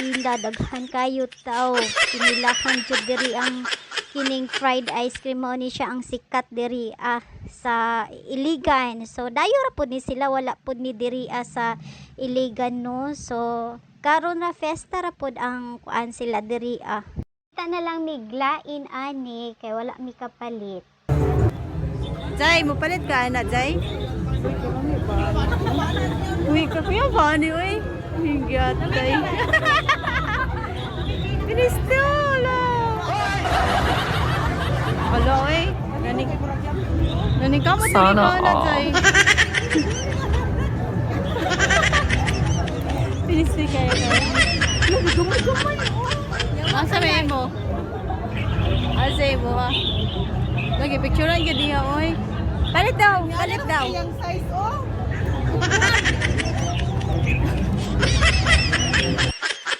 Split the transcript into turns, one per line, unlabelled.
pila daghan kayo tao. Pinilahan jud diri ang kining fried ice cream mo ni siya ang sikat diri sa Iligan. So dayo ra pud ni sila, wala pud ni diri sa Iligan no. So karon na festa ra pud ang kuan sila diri Kita na lang miglain ani kay wala mi kapalit.
Jay, mo palit ka na, Jay? Uy, kapiya ba ni, uy? Hinggat, Jay. Pinistula! Hala, uy. Naning ka mo tuli ka na, Jay. Pinistoy kaya ka. Gumay-gumay. Asa may mo? Asa mo, ha? Lagi, picturean ka diya, oy. Palit daw, palit daw.
Yung size, oh.